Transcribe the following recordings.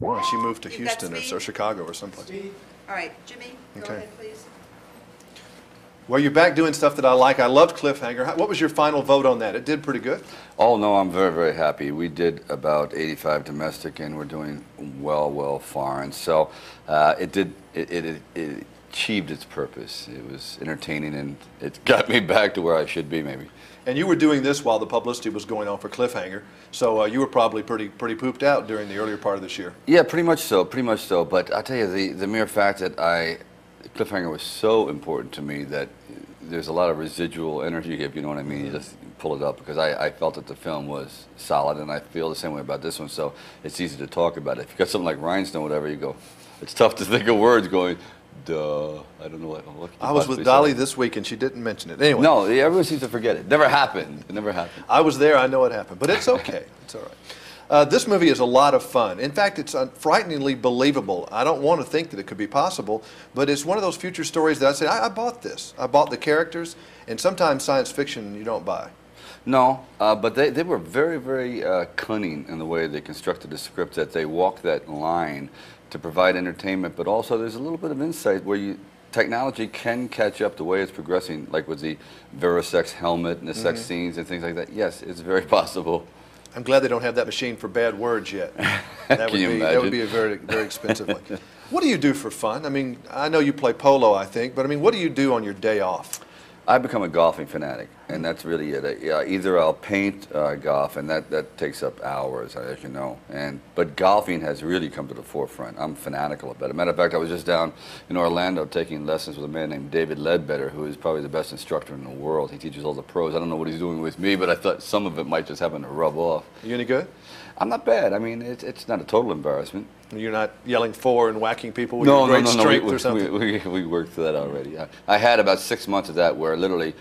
Well, she moved to You've got Houston or speed? Chicago or someplace. All right, Jimmy, go Okay. ahead, please. Well, you're back doing stuff that I like. I loved Cliffhanger. What was your final vote on that? It did pretty good. Oh, no, I'm very, very happy. We did about 85 domestic, and we're doing well foreign. So it achieved its purpose. It was entertaining, and it got me back to where I should be, maybe. And you were doing this while the publicity was going on for Cliffhanger, so you were probably pretty pooped out during the earlier part of this year. Yeah, pretty much so. But I'll tell you, the mere fact that Cliffhanger was so important to me that there's a lot of residual energy, if you know what I mean. You just pull it up, because I felt that the film was solid, and I feel the same way about this one, so it's easy to talk about it. If you got something like Rhinestone, whatever, you go, it's tough to think of words going, duh, I don't know what I was with Dolly this week, and she didn't mention it. Anyway. No, everyone seems to forget it. Never happened. It never happened. I was there. I know it happened, but it's okay. It's all right. This movie is a lot of fun. In fact, it's frighteningly believable. I don't want to think that it could be possible, but it's one of those future stories that I say, I bought this. I bought the characters, and sometimes science fiction you don't buy. No, but they were very, very cunning in the way they constructed the script, that they walk that line to provide entertainment, but also there's a little bit of insight where technology can catch up the way it's progressing, like with the Verisex helmet and the sex scenes and things like that. Yes, it's very possible. I'm glad they don't have that machine for bad words yet. That would be a very, very expensive one. What do you do for fun? I mean, I know you play polo, I think, but I mean, what do you do on your day off? I've become a golfing fanatic, and that's really it. Either I'll paint golf, and that takes up hours, as you know. But golfing has really come to the forefront. I'm fanatical about it. Matter of fact, I was just down in Orlando taking lessons with a man named David Ledbetter, who is probably the best instructor in the world. He teaches all the pros. I don't know what he's doing with me, but I thought some of it might just happen to rub off. You any good? I'm not bad. I mean, it's not a total embarrassment. You're not yelling for and whacking people with your great strength or something? We worked through that already. I had about 6 months of that where literally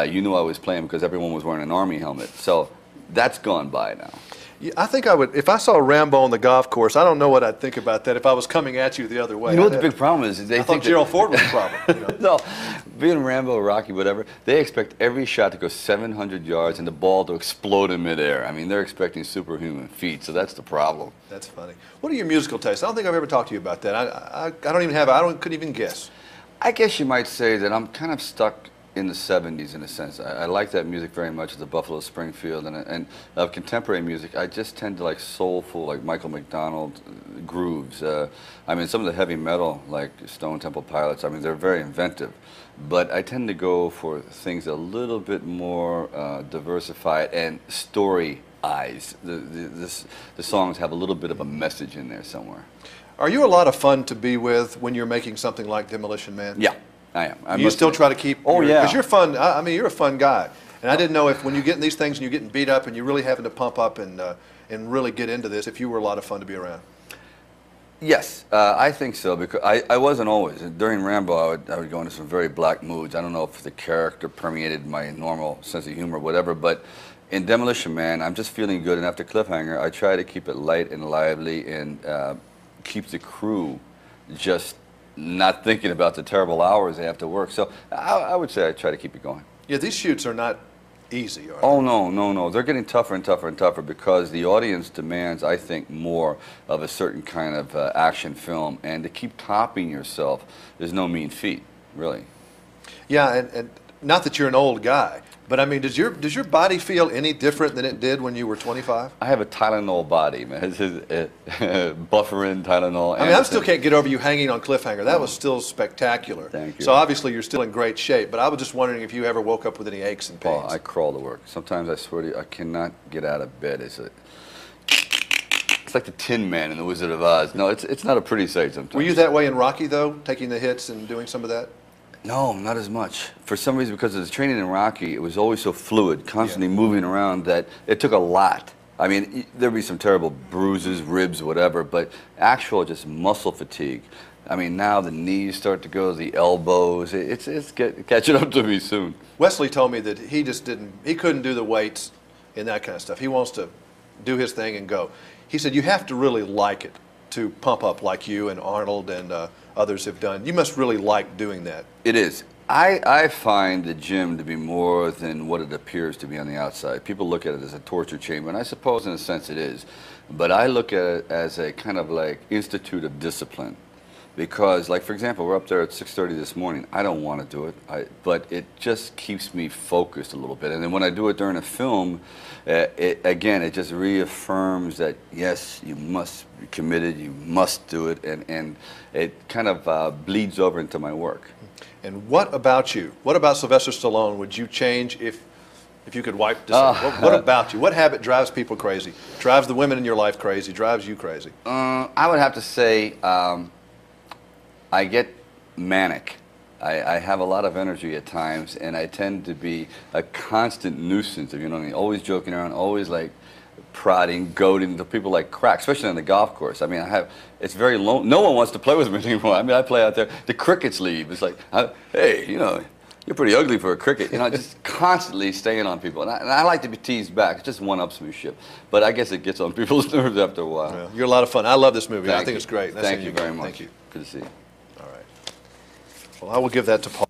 you knew I was playing because everyone was wearing an Army helmet. So that's gone by now. Yeah, I think I would, if I saw Rambo on the golf course, I don't know what I'd think about that if I was coming at you the other way. You know what the big problem is? I thought Gerald Ford was the problem. You know? No, being Rambo, Rocky, whatever, they expect every shot to go 700 yards and the ball to explode in midair. I mean, they're expecting superhuman feats, so that's the problem. That's funny. What are your musical tastes? I don't think I've ever talked to you about that. I don't even have, couldn't even guess. I guess you might say that I'm kind of stuck in the 70s in a sense. I like that music very much, the Buffalo Springfield, and of contemporary music, I just tend to like soulful, like Michael McDonald grooves. I mean, some of the heavy metal, like Stone Temple Pilots, I mean, they're very inventive. But I tend to go for things a little bit more diversified and story eyes. The songs have a little bit of a message in there somewhere. Are you a lot of fun to be with when you're making something like Demolition Man? Yeah. I am. You still try to keep... Oh, yeah. Because you're fun. I mean, you're a fun guy. And I didn't know if when you get in these things and you're getting beat up and you're really having to pump up and really get into this, if you were a lot of fun to be around. Yes, I think so, because I wasn't always. During Rambo, I would go into some very black moods. I don't know if the character permeated my normal sense of humor or whatever, but in Demolition Man, I'm just feeling good. And after Cliffhanger, I try to keep it light and lively and keep the crew just not thinking about the terrible hours they have to work. So I would say I try to keep it going. Yeah, these shoots are not easy, are they? Oh, no. They're getting tougher and tougher and tougher because the audience demands, I think, more of a certain kind of action film. And to keep topping yourself is no mean feat, really. Yeah, and not that you're an old guy, but I mean, does your body feel any different than it did when you were 25? I have a Tylenol body, man. It's buffering Tylenol. I mean, I still can't get over you hanging on Cliffhanger. That was still spectacular. Thank you. So obviously you're still in great shape, but I was just wondering if you ever woke up with any aches and pains. Oh, I crawl to work. Sometimes I swear to you, I cannot get out of bed. It's like the Tin Man in The Wizard of Oz. No, it's not a pretty sight sometimes. Were you that way in Rocky, though, taking the hits and doing some of that? No, not as much. For some reason, because of the training in Rocky, it was always so fluid, constantly moving around, that it took a lot. I mean, there'd be some terrible bruises, ribs, whatever, but actual just muscle fatigue. I mean, now the knees start to go, the elbows. It's catching up to me soon. Wesley told me that he couldn't do the weights and that kind of stuff. He wants to do his thing and go. He said, you have to really like it to pump up like you and Arnold and others have done. You must really like doing that. It is. I find the gym to be more than what it appears to be on the outside. People look at it as a torture chamber, and I suppose in a sense it is. But I look at it as a kind of like institute of discipline. Because, like, for example, we're up there at 6:30 this morning. I don't want to do it, but it just keeps me focused a little bit. And then when I do it during a film, it just reaffirms that, yes, you must be committed, you must do it, and it kind of bleeds over into my work. And what about you? What about Sylvester Stallone would you change if you could wipe this out? What about you? What habit drives people crazy? Drives the women in your life crazy? Drives you crazy? I would have to say I get manic. I have a lot of energy at times, and I tend to be a constant nuisance, if you know what I mean. Always joking around, always like prodding, goading the people like crack, especially on the golf course. I mean, it's very lonely. No one wants to play with me anymore. I mean, I play out there. The crickets leave. It's like, hey, you know, you're pretty ugly for a cricket. You know, just constantly staying on people. And I like to be teased back. It's just one-upsmanship. But I guess it gets on people's nerves after a while. Yeah, you're a lot of fun. I love this movie. I think it's great. Thank you very much. Thank you. Good to see you. All right. Well, I will give that to Paul.